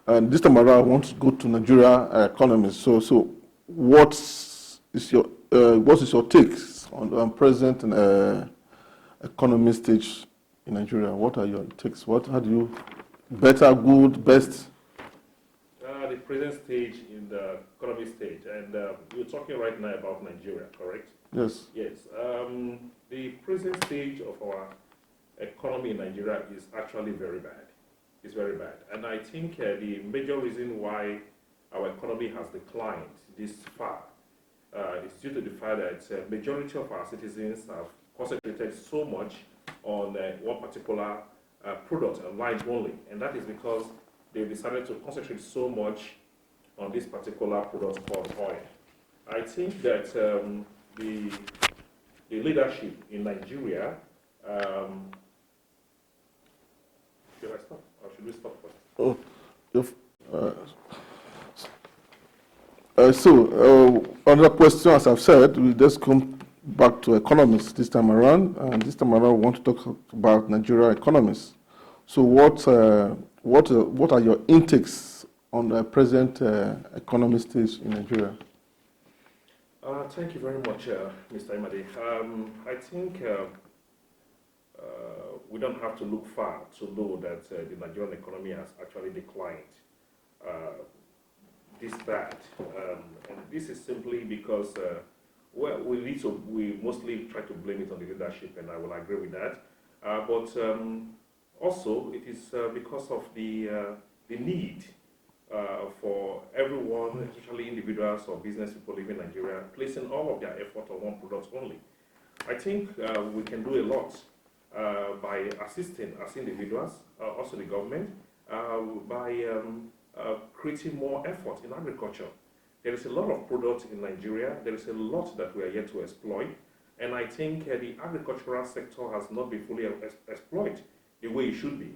And this time around, I want to go to Nigeria economists. So what is your take on present economy stage in Nigeria? What are your takes? How do you better, good, best? The present stage in the economy stage, and you're talking right now about Nigeria, correct? Yes. Yes. The present stage of our economy in Nigeria is actually very bad. It's very bad, and I think the major reason why our economy has declined this far is due to the fact that majority of our citizens have concentrated so much on one particular product and line only, and that is because they decided to concentrate so much on this particular product called oil. I think that the leadership in Nigeria, should I stop or should we stop first? Another question, as I've said, we just come back to economists this time around, and this time around we want to talk about Nigeria economists. So what are your intakes on the present economic stage in Nigeria? Thank you very much, Mr. Imade. I think we don't have to look far to know that the Nigerian economy has actually declined this bad. And this is simply because we mostly try to blame it on the leadership, and I will agree with that. But also, it is because of the need for everyone, especially individuals or business people living in Nigeria, placing all of their effort on one product only. I think we can do a lot by assisting as individuals, also the government, by creating more effort in agriculture. There is a lot of products in Nigeria. There is a lot that we are yet to exploit. And I think the agricultural sector has not been fully exploited the way it should be.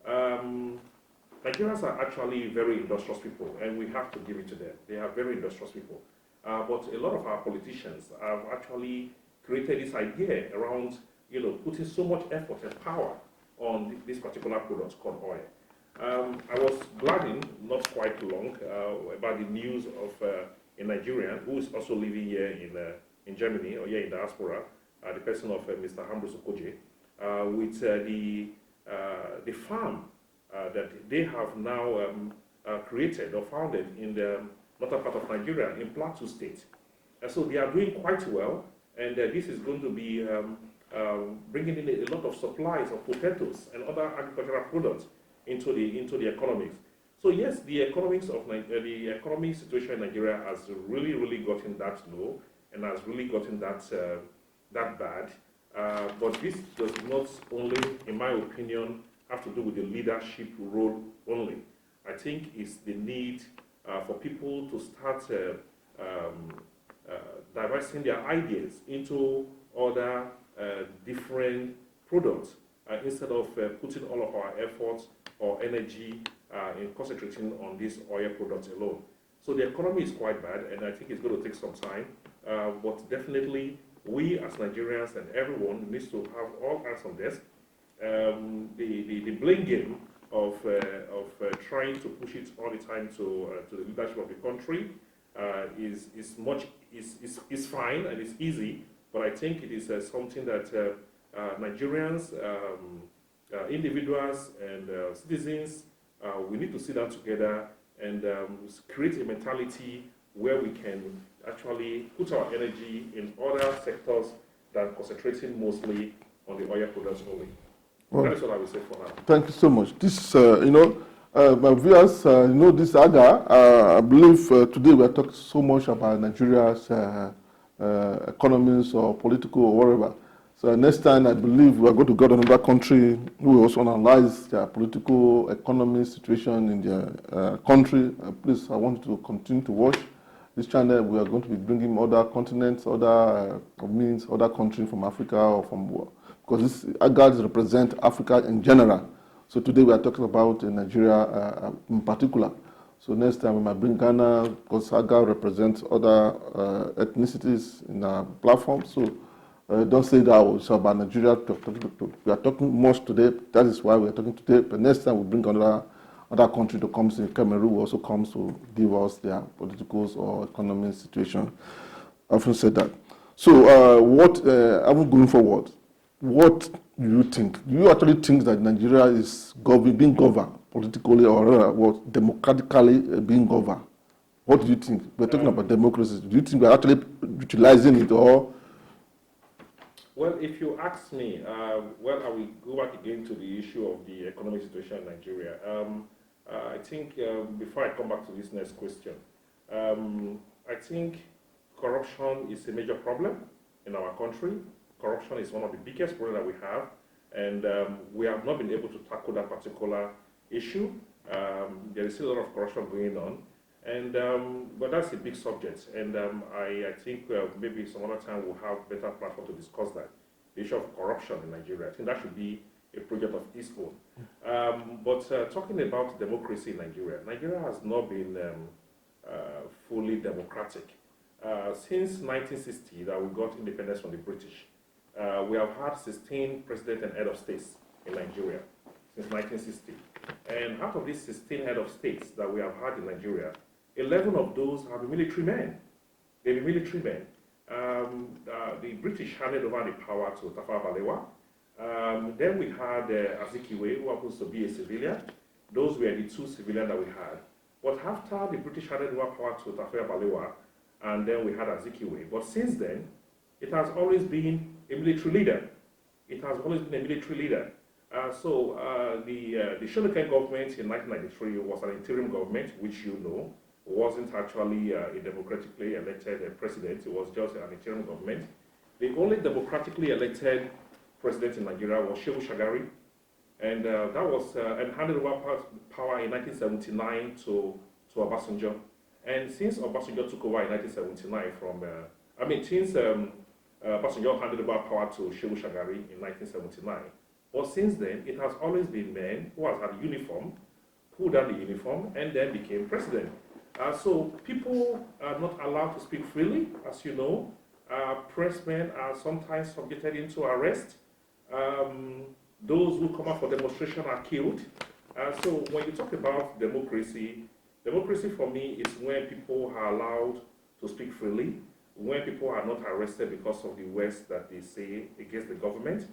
Nigerians are actually very industrious people, and we have to give it to them. They are very industrious people. But a lot of our politicians have actually created this idea around, putting so much effort and power on this particular product called oil. I was gladdened not quite long about the news of a Nigerian who is also living here in Germany or here in diaspora, the person of Mr. Ambrose Okoje, with the farm that they have now created or founded in the northern part of Nigeria, in Plateau State. So they are doing quite well, and this is going to be bringing in a lot of supplies of potatoes and other agricultural products into the economics. So yes, the economics of the economic situation in Nigeria has really gotten that low and has really gotten that bad. But this does not only, in my opinion, have to do with the leadership role only. I think it's the need for people to start diversing their ideas into other different products instead of putting all of our efforts or energy in concentrating on these oil products alone. So the economy is quite bad, and I think it's going to take some time. But definitely, we as Nigerians and everyone needs to have all hands on desk. The blame game of trying to push it all the time to the leadership of the country is fine and it's easy, but I think it is something that Nigerians, individuals, and citizens, we need to sit down together and create a mentality where we can actually put our energy in other sectors than concentrating mostly on the oil products only. Well, that is what I will say for now. Thank you so much. This, my viewers, this AGA, I believe today we are talking so much about Nigeria's economies or political or whatever. So next time, I believe we are going to go to another country who will also analyze their political, economic situation in their country. Please, I want you to continue to watch this channel. We are going to be bringing other continents, other other countries from Africa or from, because this AGA represents Africa in general. So today we are talking about Nigeria in particular. So next time we might bring Ghana, because AGA represents other ethnicities in our platform. So don't say that it's about Nigeria. We are talking much today. That is why we are talking today. But next time we bring another other country to come to Cameroon also comes to give us their political or economic situation. I often said that. So, I'm going forward. What do you think? Do you actually think that Nigeria is being governed politically or what democratically being governed? What do you think? We're talking about democracy. Do you think we're actually utilizing it or? Well, if you ask me, I will go back again to the issue of the economic situation in Nigeria. I think before I come back to this next question, I think corruption is a major problem in our country. Corruption is one of the biggest problems that we have, and we have not been able to tackle that particular issue. There is still a lot of corruption going on, and but that's a big subject, and I think maybe some other time we'll have better platform to discuss that. The issue of corruption in Nigeria, I think that should be a project of its own. But talking about democracy in Nigeria, Nigeria has not been fully democratic. Since 1960 that we got independence from the British, we have had 16 president and head of states in Nigeria since 1960. And out of these 16 head of states that we have had in Nigeria, 11 of those have been military men. They've been military men. The British handed over the power to Tafawa Balewa. Then we had Azikiwe, who happens to be a civilian. Those were the two civilians that we had. But after the British handed over power to Tafawa Balewa, and then we had Azikiwe. But since then, it has always been a military leader. It has always been a military leader. The Shonukan government in 1993 was an interim government, which you know wasn't actually a democratically elected president. It was just an interim government. The only democratically elected president in Nigeria was Shehu Shagari, and that was and handed over power in 1979 to Obasanjo. And since Obasanjo took over in 1979 since Obasanjo handed over power to Shehu Shagari in 1979, but since then, it has always been men who has had a uniform, pulled down the uniform, and then became president. So people are not allowed to speak freely, as you know. Pressmen are sometimes subjected into arrest. Those who come out for demonstration are killed. So when you talk about democracy, democracy for me is when people are allowed to speak freely, when people are not arrested because of the words that they say against the government,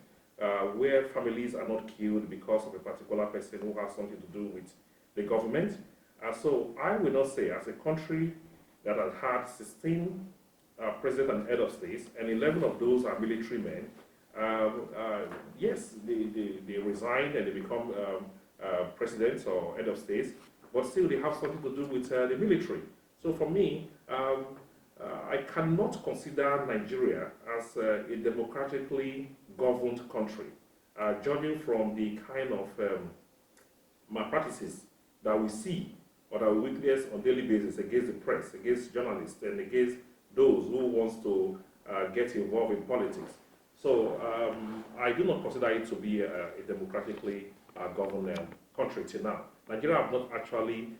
where families are not killed because of a particular person who has something to do with the government. So I will not say, as a country that has had 16 president and head of states, and 11 of those are military men, yes, they resign and they become presidents or head of states, but still they have something to do with the military. So for me, I cannot consider Nigeria as a democratically governed country, judging from the kind of malpractices that we see or that we witness on a daily basis against the press, against journalists, and against those who wants to get involved in politics. So I do not consider it to be a democratically governed country till now. Nigeria have not actually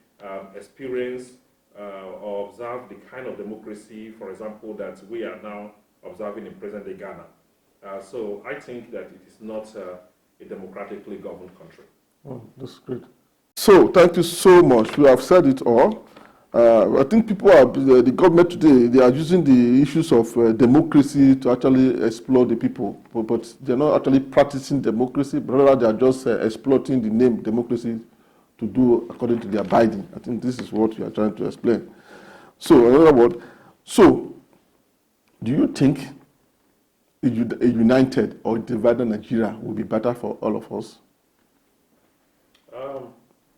experienced or observed the kind of democracy, for example, that we are now observing in present-day Ghana. So I think that it is not a democratically governed country. Oh, that's great. So thank you so much. We have said it all. I think the government today, they are using the issues of democracy to actually exploit the people, but they're not actually practicing democracy, but rather they are just exploiting the name democracy to do according to their bidding. I think this is what you are trying to explain. So, in other words, do you think a united or divided Nigeria will be better for all of us?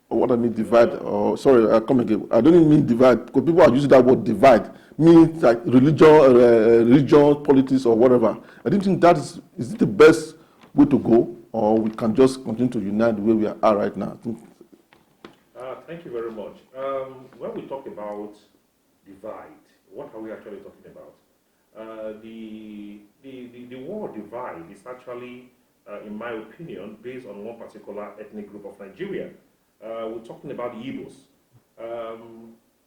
What I mean divide, I come again. I don't mean divide, because people are using that word divide, means like religion, politics, or whatever. I don't think is it the best way to go, or we can just continue to unite the way we are right now. Thank you very much. When we talk about divide, what are we actually talking about? The word divide is actually, in my opinion, based on one particular ethnic group of Nigeria. We're talking about the Igbos.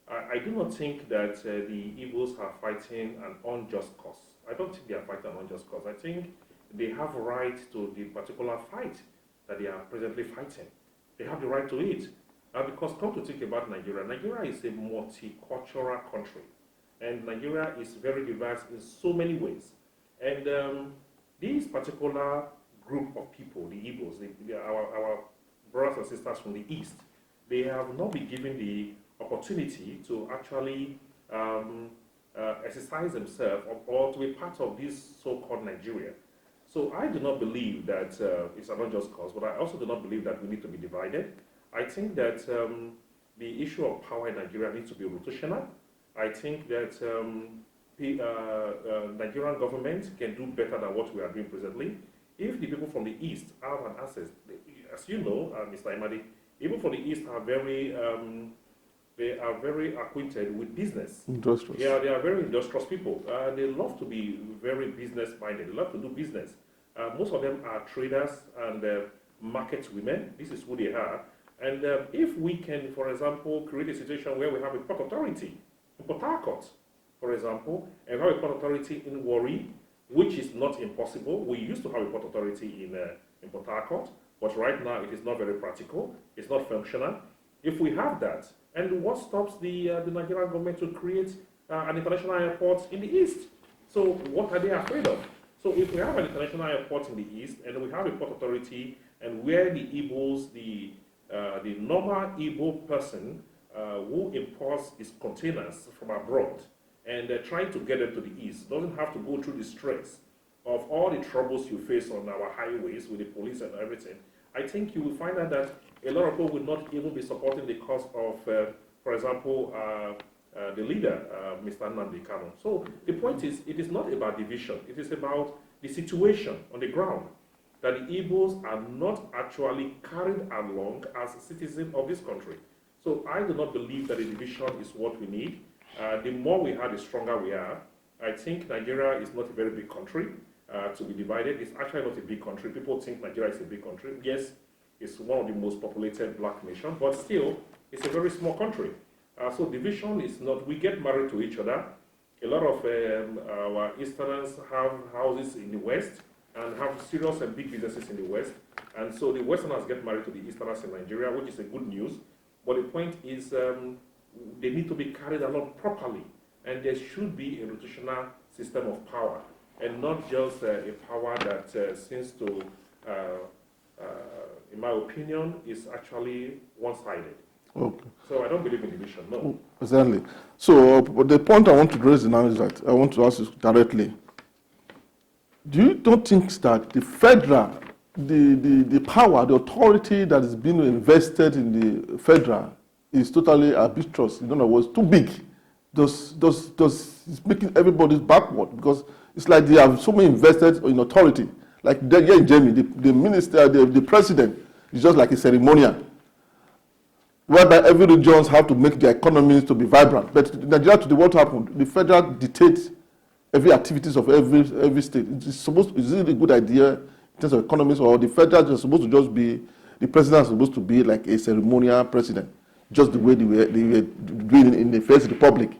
I do not think that the Igbos are fighting an unjust cause. I don't think they are fighting an unjust cause. I think they have a right to the particular fight that they are presently fighting. They have the right to it. Because come to think about Nigeria, Nigeria is a multicultural country. And Nigeria is very diverse in so many ways. And this particular group of people, the Igbos, our brothers and sisters from the East, they have not been given the opportunity to actually exercise themselves or to be part of this so-called Nigeria. So I do not believe that it's an unjust cause, but I also do not believe that we need to be divided. I think that the issue of power in Nigeria needs to be rotational. I think that the Nigerian government can do better than what we are doing presently. If the people from the East have an access, as you know, Mr. Imadi, people from the East are they are very acquainted with business. Industrious. Yeah, they are very industrious people. They love to be very business-minded. They love to do business. Most of them are traders and market women. This is who they are. And if we can, for example, create a situation where we have a port authority in Port Harcourt, for example, and we have a port authority in Warri, which is not impossible. We used to have a port authority in Port Harcourt, but right now it is not very practical. It's not functional. If we have that, and what stops the Nigerian government to create an international airport in the East? So what are they afraid of? So if we have an international airport in the East, and we have a port authority, and where the Igbos, the normal Igbo person who imports his containers from abroad and trying to get them to the East doesn't have to go through the stress of all the troubles you face on our highways with the police and everything, I think you will find out that a lot of people will not even be supporting the cause of, for example, the leader, Mr. Nnamdi Kanu. So the point is, it is not about division. It is about the situation on the ground, that the Igbos are not actually carried along as citizens of this country. So I do not believe that the division is what we need. The more we are, the stronger we are. I think Nigeria is not a very big country to be divided. It's actually not a big country. People think Nigeria is a big country. Yes, it's one of the most populated black nations, but still, it's a very small country. So division is not, we get married to each other. A lot of our Easterners have houses in the West and have serious and big businesses in the West. And so the Westerners get married to the Easterners in Nigeria, which is a good news. But the point is they need to be carried along properly. And there should be a rotational system of power, and not just a power that seems to, in my opinion, is actually one-sided. Okay. So I don't believe in division, no. Exactly. So the point I want to raise now is that I want to ask you directly. Do you don't think that the federal, the power, the authority that is being invested in the federal is totally arbitrary? In other words, too big. It's making everybody backward, because it's like they have so many invested in authority. Like here in Germany, the minister, the president is just like a ceremonial, whereby every regions have to make their economies to be vibrant. But in Nigeria, today, what happened? The federal dictates every activities of every state. Is it a good idea in terms of economies, or the federal is supposed to just be, the president is supposed to be like a ceremonial president, just the way they were doing in the First Republic,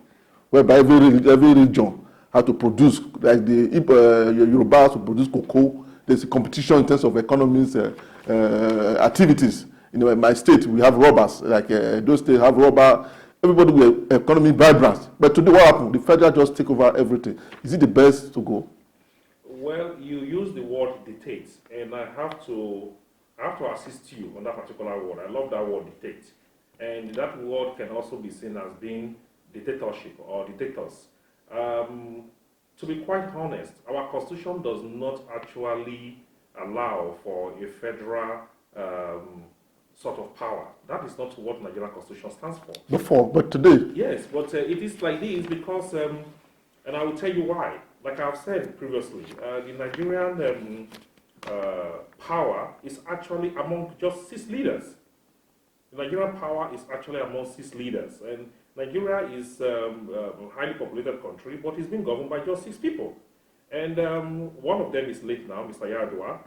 whereby every region had to produce, like the Yorubas to produce cocoa. There's a competition in terms of economies, activities. You know, in my state, we have robbers, like those states have robber. Everybody with economy vibrant. But today, what happened? The federal just take over everything. Is it the best to go? Well, you use the word dictate, and I have to assist you on that particular word. I love that word, dictate. And that word can also be seen as being dictatorship or dictators. To be quite honest, our constitution does not actually allow for a federal sort of power. That is not what Nigerian constitution stands for. But today? Yes, but it is like this because, and I will tell you why. Like I've said previously, the Nigerian power is actually among just 6 leaders. The Nigerian power is actually among 6 leaders, and Nigeria is a highly populated country, but it's being governed by just 6 people. And one of them is late now, Mr. Yar'Adua,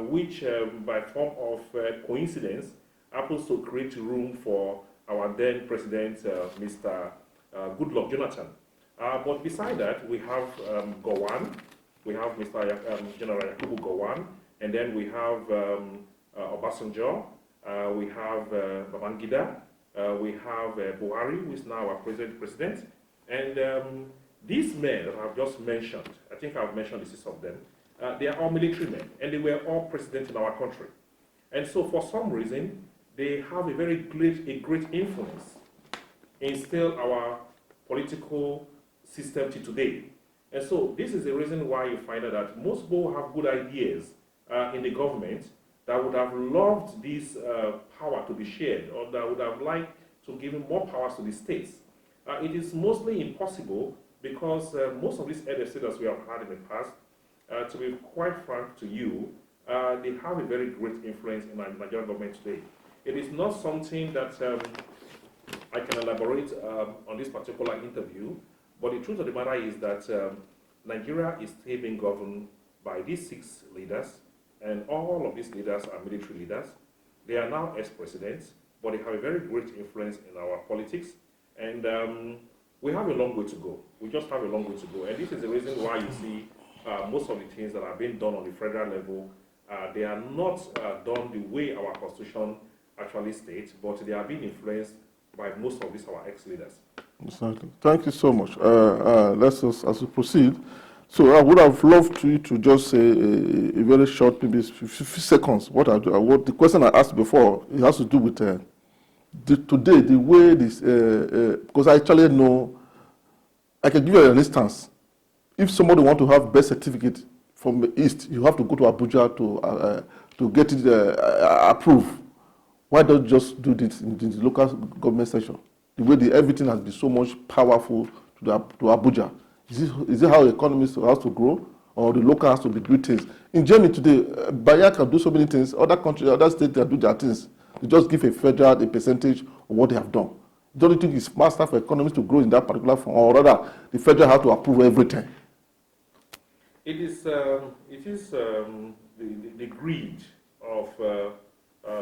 which by form of coincidence happens to create room for our then president, Mr. Goodluck Jonathan. But beside that, we have Gowon, we have Mr. General Yakubu Gowon, and then we have Obasanjo, we have Babangida, we have Buhari, who is now our president. And these men that I've just mentioned, I think I've mentioned the 6 of them, they are all military men, and they were all president in our country. And so for some reason, they have a great influence in still our political system to today. And so this is the reason why you find out that most people have good ideas in the government that would have loved this power to be shared, or that would have liked to give more powers to the states. It is mostly impossible because most of these head of state that we have had in the past, to be quite frank to you, they have a very great influence in the Nigerian government today. It is not something that I can elaborate on this particular interview, but the truth of the matter is that Nigeria is still being governed by these 6 leaders, and all of these leaders are military leaders. They are now ex-presidents, but they have a very great influence in our politics, and we have a long way to go. We just have a long way to go, and this is the reason why you see most of the things that are being done on the federal level, they are not done the way our constitution actually states, but they are being influenced by most of these our ex-leaders. Exactly. Thank you so much. Let's just, as we proceed. So I would have loved you to just say a very short, maybe 50 seconds. What the question I asked before, it has to do with today, the way this, because I actually know, I can give you an instance. If somebody want to have birth certificate from the East, you have to go to Abuja to get it approved. Why don't you just do this in the local government section? The way everything has been so much powerful to Abuja. Is it how the economy has to grow, or the local has to be doing things? In Germany today, Bayer can do so many things. Other countries, other states, they do their things. They just give a federal a percentage of what they have done. Don't you think it's faster for economies to grow in that particular form, or rather, the federal has to approve everything? It is the greed of a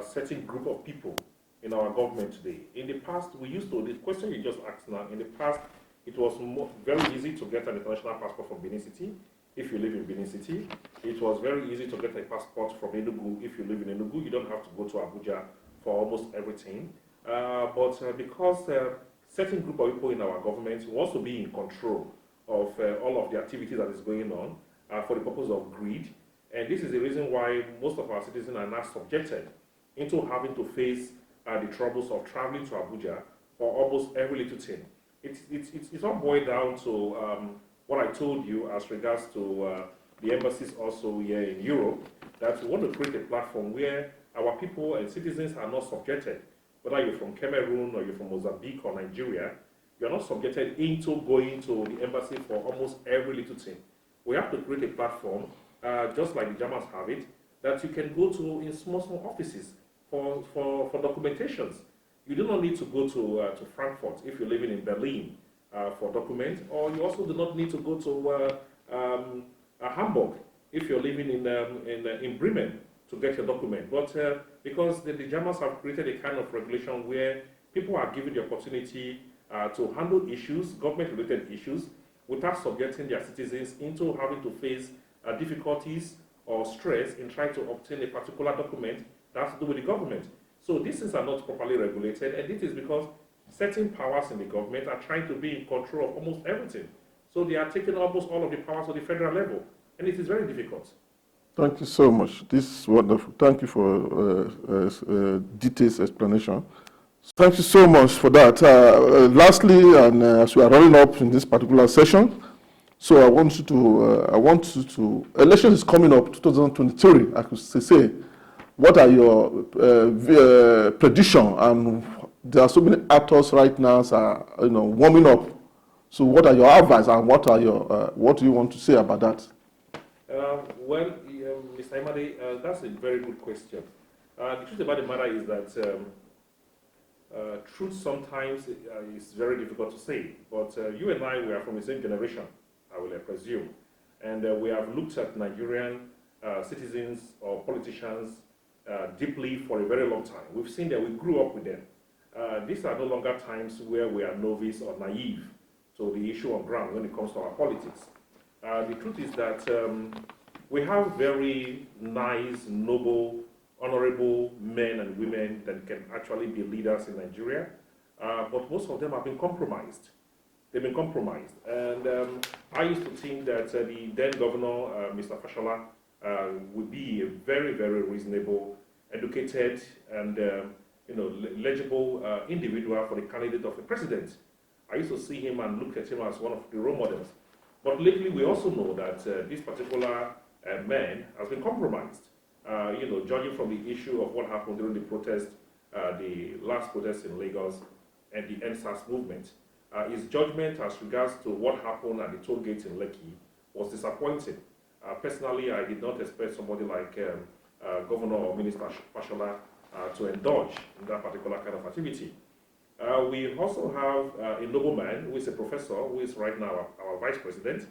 certain group of people in our government today. In the past, the question you just asked now, in the past, it was very easy to get an international passport from Benin City if you live in Benin City. It was very easy to get a passport from Enugu if you live in Enugu. You don't have to go to Abuja for almost everything. But because certain group of people in our government wants to be in control of all of the activities that is going on for the purpose of greed, and this is the reason why most of our citizens are now subjected into having to face the troubles of traveling to Abuja for almost every little thing. It's all boiled down to what I told you as regards to the embassies also here in Europe, that we want to create a platform where our people and citizens are not subjected, whether you're from Cameroon or you're from Mozambique or Nigeria, you're not subjected into going to the embassy for almost every little thing. We have to create a platform, just like the Germans have it, that you can go to in small offices for documentations. You do not need to go to Frankfurt if you're living in Berlin for documents, or you also do not need to go to Hamburg if you're living in Bremen to get your document. But because the Germans have created a kind of regulation where people are given the opportunity to handle issues, government-related issues, without subjecting their citizens into having to face difficulties or stress in trying to obtain a particular document that has to do with the government. So these things are not properly regulated, and it is because certain powers in the government are trying to be in control of almost everything. So they are taking almost all of the powers at the federal level, and it is very difficult. Thank you so much. This is wonderful. Thank you for detailed explanation. Thank you so much for that. Lastly, and as we are running up in this particular session, so I want you to, election is coming up, 2023, I could say. What are your prediction? And there are so many actors right now are warming up. So what are your advice, and what do you want to say about that? Well, Mr. Iyare, that's a very good question. The truth about the matter is that truth sometimes is very difficult to say. But you and I, we are from the same generation, I will presume. And we have looked at Nigerian citizens or politicians deeply for a very long time. We've seen that we grew up with them. These are no longer times where we are novice or naive to the issue on ground when it comes to our politics. The truth is that we have very nice, noble honorable men and women that can actually be leaders in Nigeria, but most of them have been compromised. They've been compromised. And I used to think that the then governor, Mr. Fashola, would be a very, very reasonable, educated, and legible individual for the candidate of the president. I used to see him and look at him as one of the role models. But lately, we also know that this particular man has been compromised. Judging from the issue of what happened during the protest, the last protest in Lagos, and the NSAS movement, his judgment as regards to what happened at the toll gate in Lekki was disappointing. Personally, I did not expect somebody like Governor or Minister Fashola to indulge in that particular kind of activity. We also have a nobleman who is a professor, who is right now our vice president,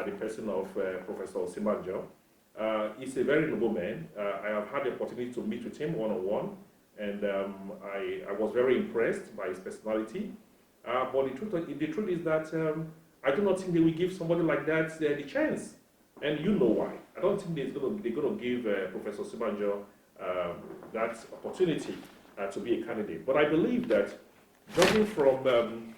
the person of Professor Simanjo. He's a very noble man. I have had the opportunity to meet with him one-on-one, and I was very impressed by his personality. But the truth is that I do not think they will give somebody like that the chance. And you know why. I don't think they're going to give Professor Simanjo that opportunity to be a candidate. But I believe that, judging from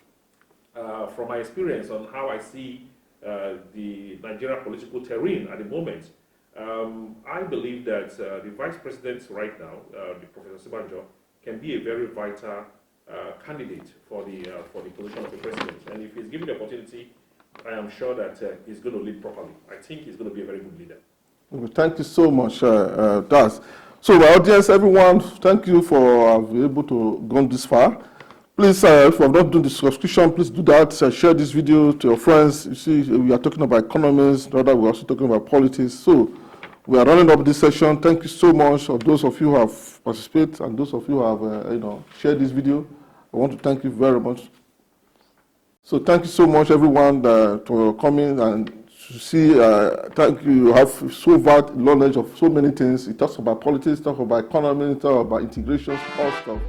my experience on how I see the Nigeria political terrain at the moment, I believe that the vice president right now, the Professor Simanjo, can be a very vital candidate for the position of the president. And if he's given the opportunity, I am sure that he's going to lead properly. I think he's going to be a very good leader. Well, thank you so much, Das. So, my audience, everyone, thank you for being able to go this far. Please, if you have not done the subscription, please do that. Share this video to your friends. You see, we are talking about economics, rather we're also talking about politics. So, we are running up this session. Thank you so much for those of you who have participated and those of you who have, shared this video. I want to thank you very much. So, thank you so much, everyone, for coming and to see. Thank you. You have so vast knowledge of so many things. It talks about politics, talks about economy, talks about integration, all stuff.